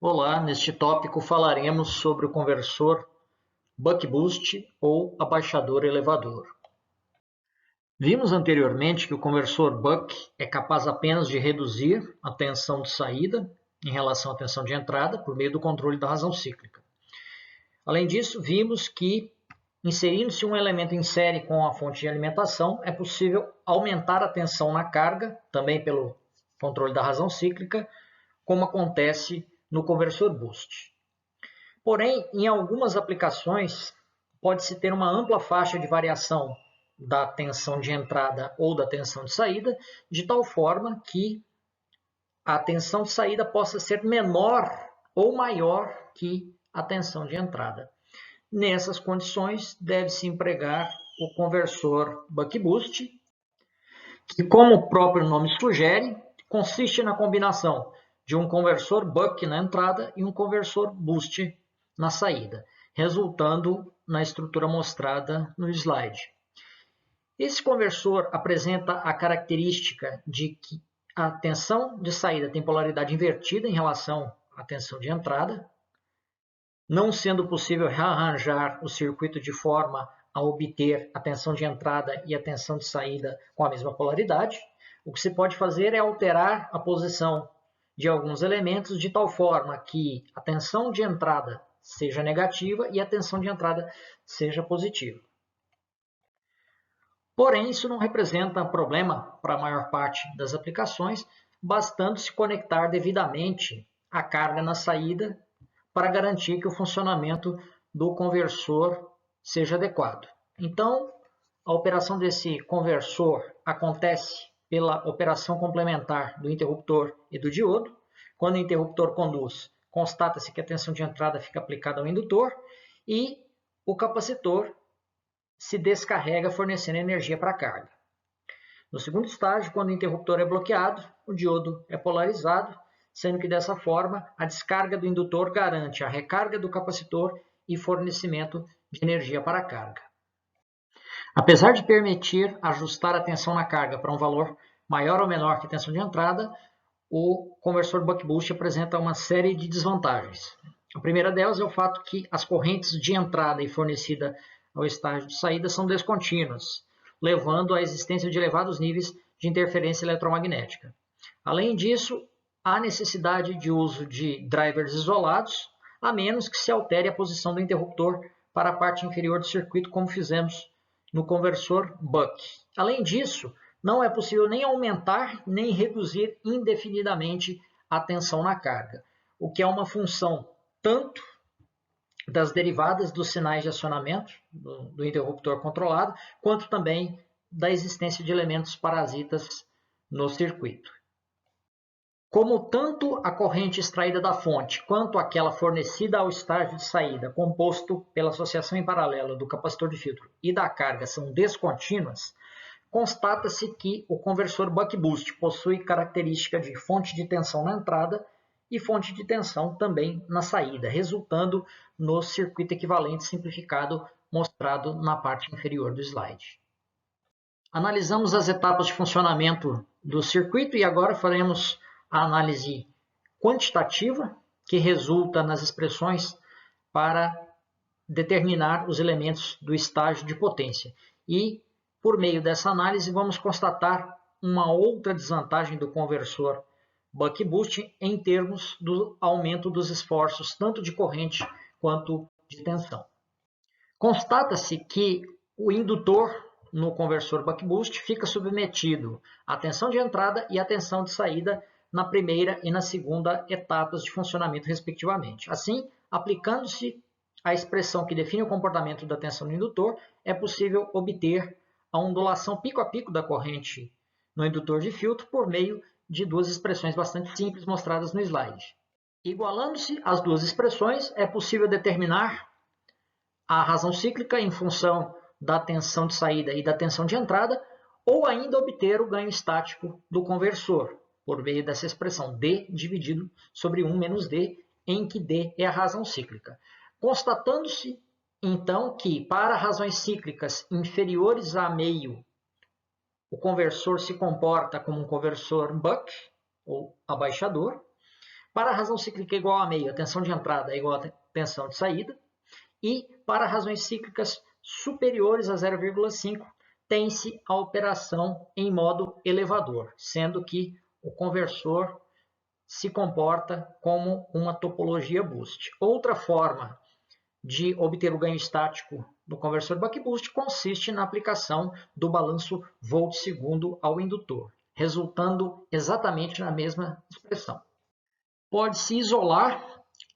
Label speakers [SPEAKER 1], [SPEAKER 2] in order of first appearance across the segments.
[SPEAKER 1] Olá, neste tópico falaremos sobre o conversor buck-boost ou abaixador elevador. Vimos anteriormente que o conversor buck é capaz apenas de reduzir a tensão de saída em relação à tensão de entrada por meio do controle da razão cíclica. Além disso, vimos que inserindo-se um elemento em série com a fonte de alimentação, é possível aumentar a tensão na carga, também pelo controle da razão cíclica, como acontece no conversor boost. Porém, em algumas aplicações, pode-se ter uma ampla faixa de variação da tensão de entrada ou da tensão de saída, de tal forma que a tensão de saída possa ser menor ou maior que a tensão de entrada. Nessas condições, deve-se empregar o conversor buck-boost, que, como o próprio nome sugere, consiste na combinação de um conversor buck na entrada e um conversor boost na saída, resultando na estrutura mostrada no slide. Esse conversor apresenta a característica de que a tensão de saída tem polaridade invertida em relação à tensão de entrada, não sendo possível rearranjar o circuito de forma a obter a tensão de entrada e a tensão de saída com a mesma polaridade. O que se pode fazer é alterar a posição de alguns elementos de tal forma que a tensão de entrada seja negativa e a tensão de entrada seja positiva. Porém, isso não representa problema para a maior parte das aplicações, bastando se conectar devidamente a carga na saída para garantir que o funcionamento do conversor seja adequado. Então, a operação desse conversor acontece pela operação complementar do interruptor e do diodo. Quando o interruptor conduz, constata-se que a tensão de entrada fica aplicada ao indutor e o capacitor se descarrega fornecendo energia para a carga. No segundo estágio, quando o interruptor é bloqueado, o diodo é polarizado, sendo que dessa forma a descarga do indutor garante a recarga do capacitor e fornecimento de energia para a carga. Apesar de permitir ajustar a tensão na carga para um valor maior ou menor que a tensão de entrada, o conversor buck-boost apresenta uma série de desvantagens. A primeira delas é o fato que as correntes de entrada e fornecida ao estágio de saída são descontínuas, levando à existência de elevados níveis de interferência eletromagnética. Além disso, há necessidade de uso de drivers isolados, a menos que se altere a posição do interruptor para a parte inferior do circuito, como fizemos no conversor buck. Além disso, não é possível nem aumentar nem reduzir indefinidamente a tensão na carga, o que é uma função tanto das derivadas dos sinais de acionamento do interruptor controlado, quanto também da existência de elementos parasitas no circuito. Como tanto a corrente extraída da fonte quanto aquela fornecida ao estágio de saída, composto pela associação em paralelo do capacitor de filtro e da carga, são descontínuas, constata-se que o conversor buck-boost possui característica de fonte de tensão na entrada e fonte de tensão também na saída, resultando no circuito equivalente simplificado mostrado na parte inferior do slide. Analisamos as etapas de funcionamento do circuito e agora faremos a análise quantitativa, que resulta nas expressões para determinar os elementos do estágio de potência. E, por meio dessa análise, vamos constatar uma outra desvantagem do conversor buck-boost em termos do aumento dos esforços tanto de corrente quanto de tensão. Constata-se que o indutor no conversor buck-boost fica submetido à tensão de entrada e à tensão de saída na primeira e na segunda etapas de funcionamento, respectivamente. Assim, aplicando-se a expressão que define o comportamento da tensão do indutor, é possível obter a ondulação pico a pico da corrente no indutor de filtro por meio de duas expressões bastante simples mostradas no slide. Igualando-se as duas expressões, é possível determinar a razão cíclica em função da tensão de saída e da tensão de entrada, ou ainda obter o ganho estático do conversor, por meio dessa expressão D dividido sobre 1 menos D, em que D é a razão cíclica. Constatando-se, então, que para razões cíclicas inferiores a meio, o conversor se comporta como um conversor buck, ou abaixador. Para a razão cíclica igual a meio, a tensão de entrada é igual à tensão de saída. E para razões cíclicas superiores a 0,5, tem-se a operação em modo elevador, sendo que o conversor se comporta como uma topologia boost. Outra forma de obter o ganho estático do conversor buck-boost consiste na aplicação do balanço volt-segundo ao indutor, resultando exatamente na mesma expressão. Pode-se isolar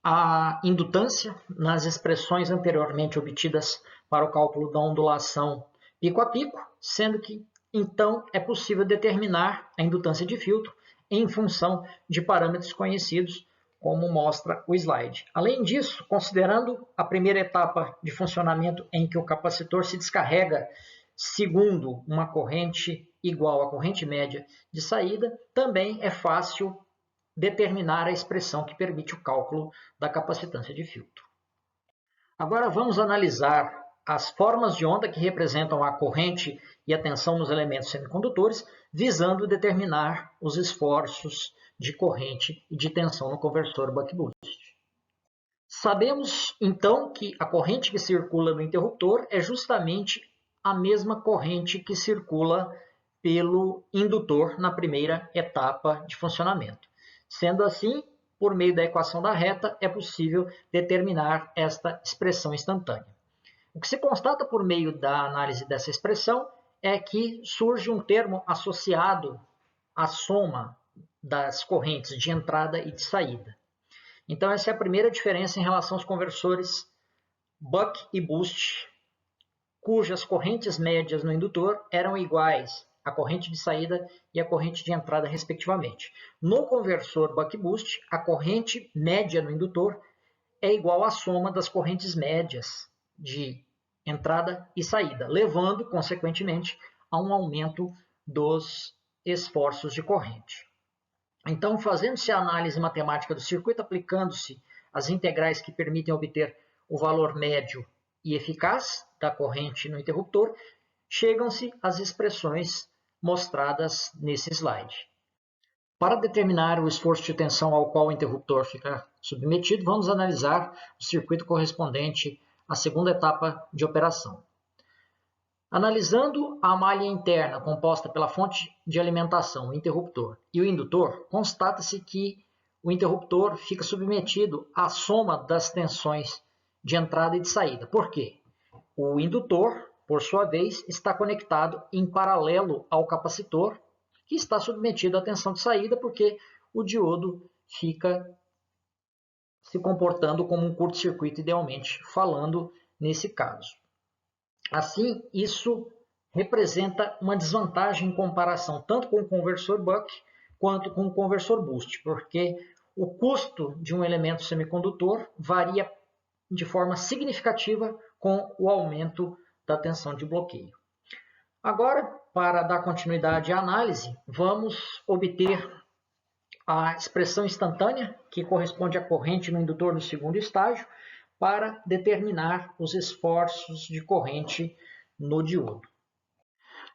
[SPEAKER 1] a indutância nas expressões anteriormente obtidas para o cálculo da ondulação pico a pico, sendo que então é possível determinar a indutância de filtro em função de parâmetros conhecidos, como mostra o slide. Além disso, considerando a primeira etapa de funcionamento em que o capacitor se descarrega segundo uma corrente igual à corrente média de saída, também é fácil determinar a expressão que permite o cálculo da capacitância de filtro. Agora vamos analisar as formas de onda que representam a corrente e a tensão nos elementos semicondutores, visando determinar os esforços de corrente e de tensão no conversor buck-boost. Sabemos, então, que a corrente que circula no interruptor é justamente a mesma corrente que circula pelo indutor na primeira etapa de funcionamento. Sendo assim, por meio da equação da reta, é possível determinar esta expressão instantânea. O que se constata por meio da análise dessa expressão é que surge um termo associado à soma das correntes de entrada e de saída. Então, essa é a primeira diferença em relação aos conversores buck e boost, cujas correntes médias no indutor eram iguais à corrente de saída e à corrente de entrada, respectivamente. No conversor buck-boost, a corrente média no indutor é igual à soma das correntes médias de entrada e saída, levando, consequentemente, a um aumento dos esforços de corrente. Então, fazendo-se a análise matemática do circuito, aplicando-se as integrais que permitem obter o valor médio e eficaz da corrente no interruptor, chegam-se às expressões mostradas nesse slide. Para determinar o esforço de tensão ao qual o interruptor fica submetido, vamos analisar o circuito correspondente à segunda etapa de operação. Analisando a malha interna composta pela fonte de alimentação, o interruptor, e o indutor, constata-se que o interruptor fica submetido à soma das tensões de entrada e de saída. Por quê? O indutor, por sua vez, está conectado em paralelo ao capacitor, que está submetido à tensão de saída, porque o diodo fica se comportando como um curto-circuito, idealmente falando nesse caso. Assim, isso representa uma desvantagem em comparação tanto com o conversor buck quanto com o conversor boost, porque o custo de um elemento semicondutor varia de forma significativa com o aumento da tensão de bloqueio. Agora, para dar continuidade à análise, vamos obter a expressão instantânea, que corresponde à corrente no indutor no segundo estágio, para determinar os esforços de corrente no diodo.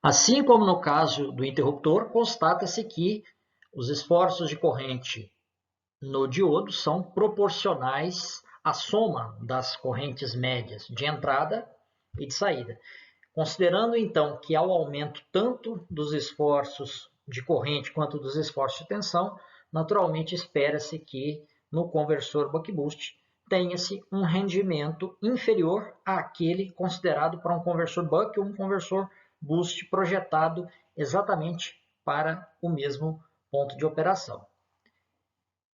[SPEAKER 1] Assim como no caso do interruptor, constata-se que os esforços de corrente no diodo são proporcionais à soma das correntes médias de entrada e de saída. Considerando então que há o aumento tanto dos esforços de corrente quanto dos esforços de tensão, naturalmente espera-se que no conversor buck-boost tenha-se um rendimento inferior àquele considerado para um conversor buck ou um conversor boost projetado exatamente para o mesmo ponto de operação.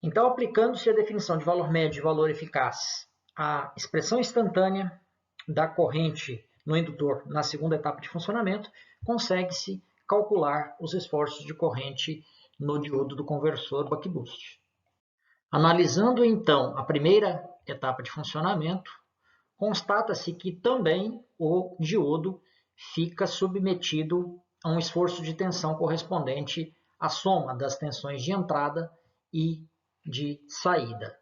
[SPEAKER 1] Então, aplicando-se a definição de valor médio e valor eficaz, a expressão instantânea da corrente no indutor na segunda etapa de funcionamento, consegue-se calcular os esforços de corrente no diodo do conversor buck-boost. Analisando então a primeira etapa de funcionamento, constata-se que também o diodo fica submetido a um esforço de tensão correspondente à soma das tensões de entrada e de saída.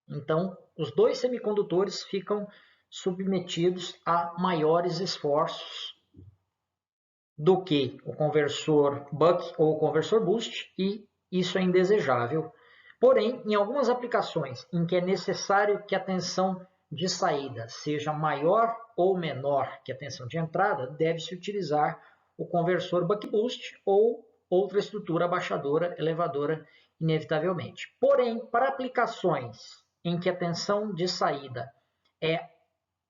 [SPEAKER 1] Então, os dois semicondutores ficam submetidos a maiores esforços do que o conversor buck ou o conversor boost, e isso é indesejável, Porém, em algumas aplicações em que é necessário que a tensão de saída seja maior ou menor que a tensão de entrada, deve-se utilizar o conversor buck-boost ou outra estrutura abaixadora, elevadora, inevitavelmente. Porém, para aplicações em que a tensão de saída é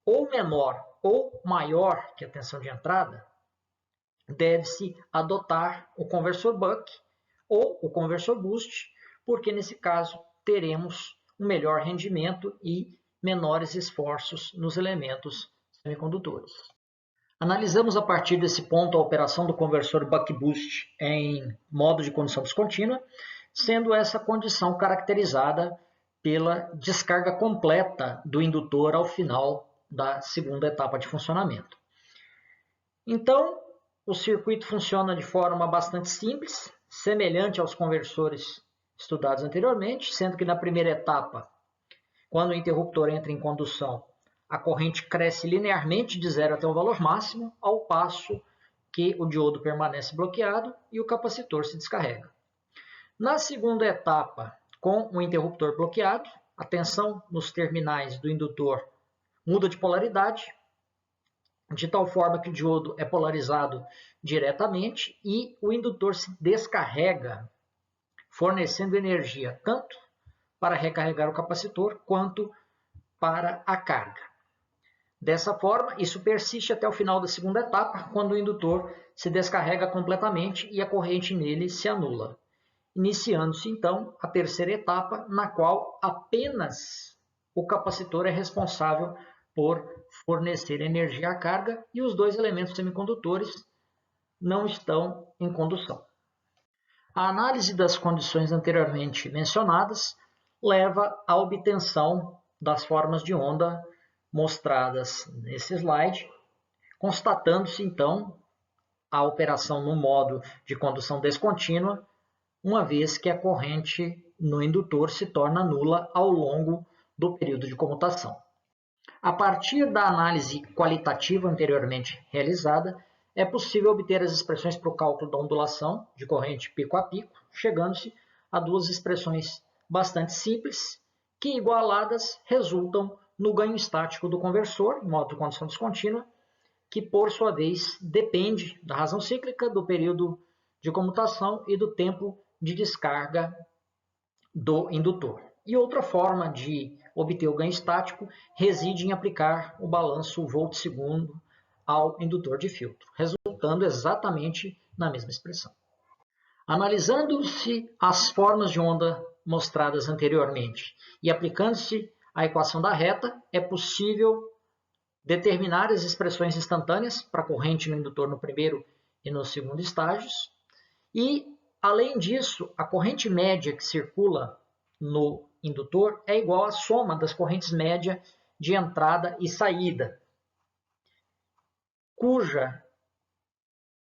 [SPEAKER 1] ou menor ou maior que a tensão de entrada, deve-se adotar o conversor buck ou o conversor boost, porque nesse caso teremos um melhor rendimento e menores esforços nos elementos semicondutores. Analisamos a partir desse ponto a operação do conversor buck-boost em modo de condição descontínua, sendo essa condição caracterizada pela descarga completa do indutor ao final da segunda etapa de funcionamento. Então, o circuito funciona de forma bastante simples, semelhante aos conversores estudados anteriormente, sendo que na primeira etapa, quando o interruptor entra em condução, a corrente cresce linearmente de zero até o valor máximo, ao passo que o diodo permanece bloqueado e o capacitor se descarrega. Na segunda etapa, com o interruptor bloqueado, a tensão nos terminais do indutor muda de polaridade, de tal forma que o diodo é polarizado diretamente e o indutor se descarrega, fornecendo energia tanto para recarregar o capacitor quanto para a carga. Dessa forma, isso persiste até o final da segunda etapa, quando o indutor se descarrega completamente e a corrente nele se anula, iniciando-se então a terceira etapa, na qual apenas o capacitor é responsável por fornecer energia à carga e os dois elementos semicondutores não estão em condução. A análise das condições anteriormente mencionadas leva à obtenção das formas de onda mostradas nesse slide, constatando-se então a operação no modo de condução descontínua, uma vez que a corrente no indutor se torna nula ao longo do período de comutação. A partir da análise qualitativa anteriormente realizada, é possível obter as expressões para o cálculo da ondulação de corrente pico a pico, chegando-se a duas expressões bastante simples, que igualadas resultam no ganho estático do conversor, em modo de condição descontínua, que por sua vez depende da razão cíclica, do período de comutação e do tempo de descarga do indutor. E outra forma de obter o ganho estático reside em aplicar o balanço volt-segundo ao indutor de filtro, resultando exatamente na mesma expressão. Analisando-se as formas de onda mostradas anteriormente e aplicando-se a equação da reta, é possível determinar as expressões instantâneas para a corrente no indutor no primeiro e no segundo estágios. E, além disso, a corrente média que circula no indutor é igual à soma das correntes média de entrada e saída, cuja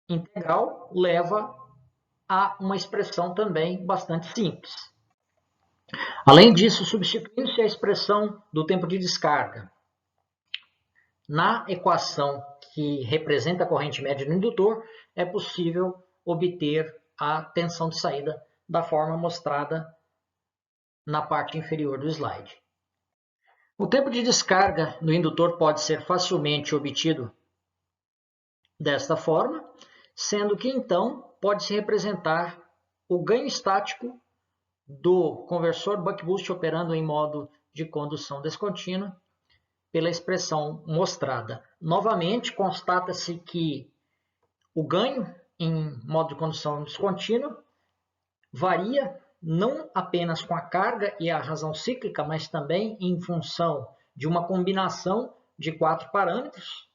[SPEAKER 1] integral leva a uma expressão também bastante simples. Além disso, substituindo-se a expressão do tempo de descarga na equação que representa a corrente média do indutor, é possível obter a tensão de saída da forma mostrada na parte inferior do slide. O tempo de descarga no indutor pode ser facilmente obtido desta forma, sendo que então pode-se representar o ganho estático do conversor buck-boost operando em modo de condução descontínua pela expressão mostrada. Novamente, constata-se que o ganho em modo de condução descontínua varia não apenas com a carga e a razão cíclica, mas também em função de uma combinação de 4 parâmetros,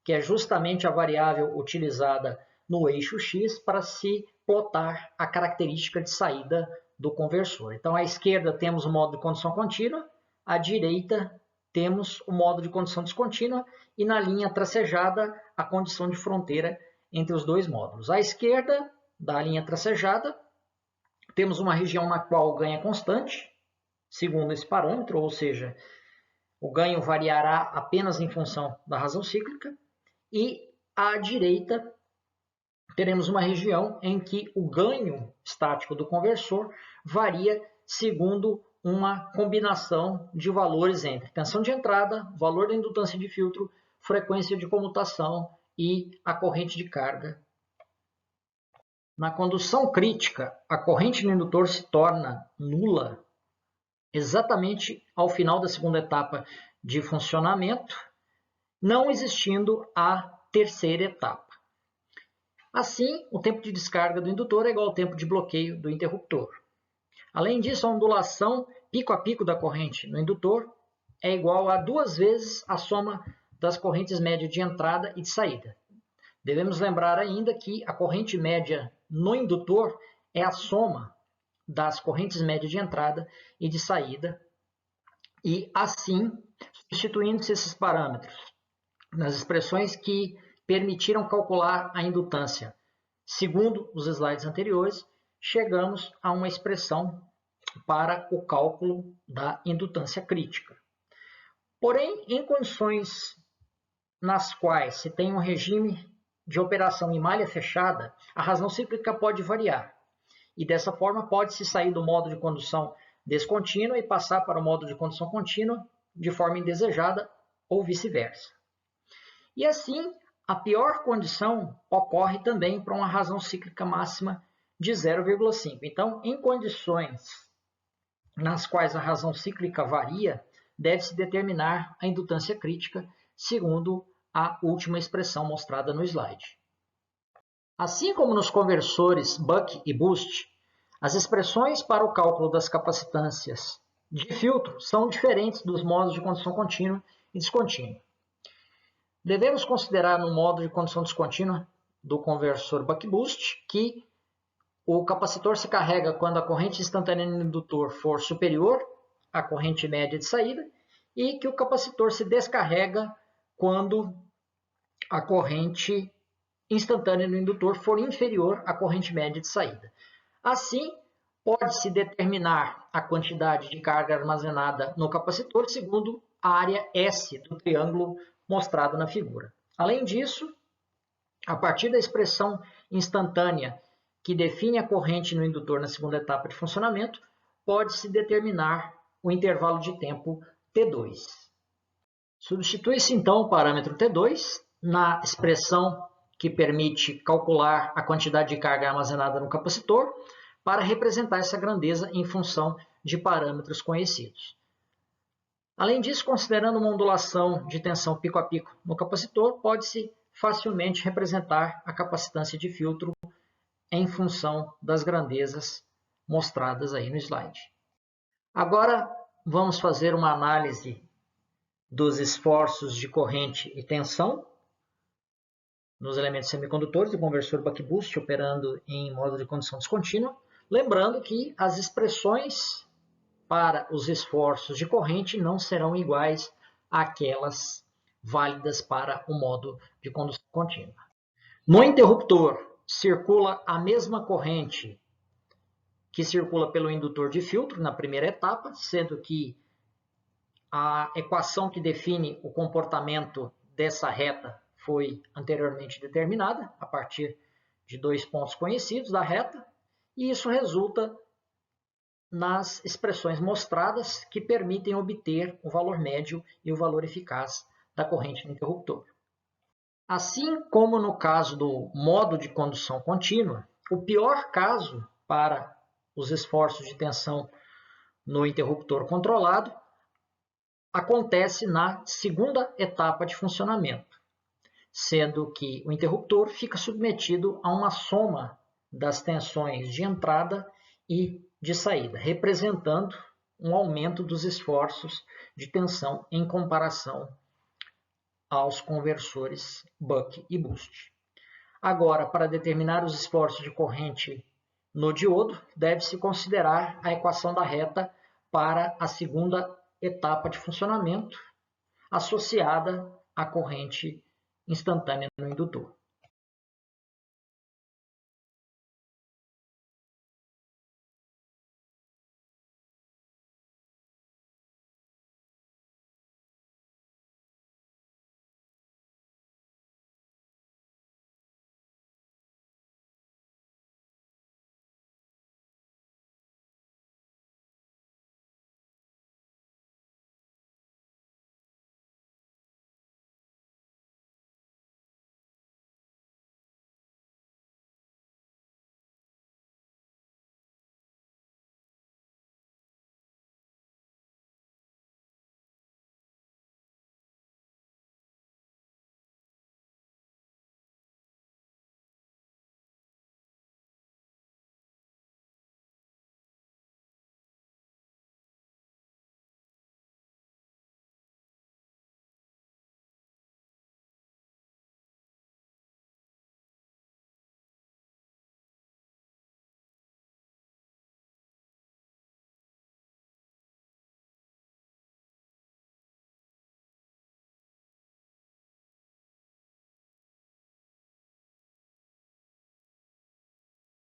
[SPEAKER 1] que é justamente a variável utilizada no eixo X para se plotar a característica de saída do conversor. Então, à esquerda temos o modo de condução contínua, à direita temos o modo de condução descontínua e na linha tracejada a condição de fronteira entre os dois módulos. À esquerda da linha tracejada temos uma região na qual o ganho é constante, segundo esse parâmetro, ou seja, o ganho variará apenas em função da razão cíclica, e à direita teremos uma região em que o ganho estático do conversor varia segundo uma combinação de valores entre tensão de entrada, valor da indutância de filtro, frequência de comutação e a corrente de carga. Na condução crítica, a corrente no indutor se torna nula exatamente ao final da segunda etapa de funcionamento, não existindo a terceira etapa. Assim, o tempo de descarga do indutor é igual ao tempo de bloqueio do interruptor. Além disso, a ondulação pico a pico da corrente no indutor é igual a 2 vezes a soma das correntes médias de entrada e de saída. Devemos lembrar ainda que a corrente média no indutor é a soma das correntes médias de entrada e de saída, e assim, substituindo-se esses parâmetros nas expressões que permitiram calcular a indutância, segundo os slides anteriores, chegamos a uma expressão para o cálculo da indutância crítica. Porém, em condições nas quais se tem um regime de operação em malha fechada, a razão cíclica pode variar. E dessa forma pode-se sair do modo de condução descontínua e passar para o modo de condução contínua de forma indesejada ou vice-versa. E assim, a pior condição ocorre também para uma razão cíclica máxima de 0,5. Então, em condições nas quais a razão cíclica varia, deve-se determinar a indutância crítica segundo a última expressão mostrada no slide. Assim como nos conversores Buck e Boost, as expressões para o cálculo das capacitâncias de filtro são diferentes dos modos de condução contínua e descontínua. Devemos considerar no modo de condução descontínua do conversor Buck-Boost que o capacitor se carrega quando a corrente instantânea no indutor for superior à corrente média de saída e que o capacitor se descarrega quando a corrente instantânea no indutor for inferior à corrente média de saída. Assim, pode-se determinar a quantidade de carga armazenada no capacitor segundo a área S do triângulo mostrado na figura. Além disso, a partir da expressão instantânea que define a corrente no indutor na segunda etapa de funcionamento, pode-se determinar o intervalo de tempo T2. Substitui-se então o parâmetro T2 na expressão que permite calcular a quantidade de carga armazenada no capacitor para representar essa grandeza em função de parâmetros conhecidos. Além disso, considerando uma ondulação de tensão pico a pico no capacitor, pode-se facilmente representar a capacitância de filtro em função das grandezas mostradas aí no slide. Agora, vamos fazer uma análise dos esforços de corrente e tensão nos elementos semicondutores do conversor Buck-Boost operando em modo de condução descontínua, lembrando que as expressões para os esforços de corrente não serão iguais àquelas válidas para o modo de condução contínua. No interruptor, circula a mesma corrente que circula pelo indutor de filtro na primeira etapa, sendo que a equação que define o comportamento dessa reta foi anteriormente determinada a partir de 2 pontos conhecidos da reta, e isso resulta nas expressões mostradas que permitem obter o valor médio e o valor eficaz da corrente no interruptor. Assim como no caso do modo de condução contínua, o pior caso para os esforços de tensão no interruptor controlado acontece na segunda etapa de funcionamento, sendo que o interruptor fica submetido a uma soma das tensões de entrada e de saída, representando um aumento dos esforços de tensão em comparação aos conversores Buck e Boost. Agora, para determinar os esforços de corrente no diodo, deve-se considerar a equação da reta para a segunda etapa de funcionamento, associada à corrente instantânea no indutor.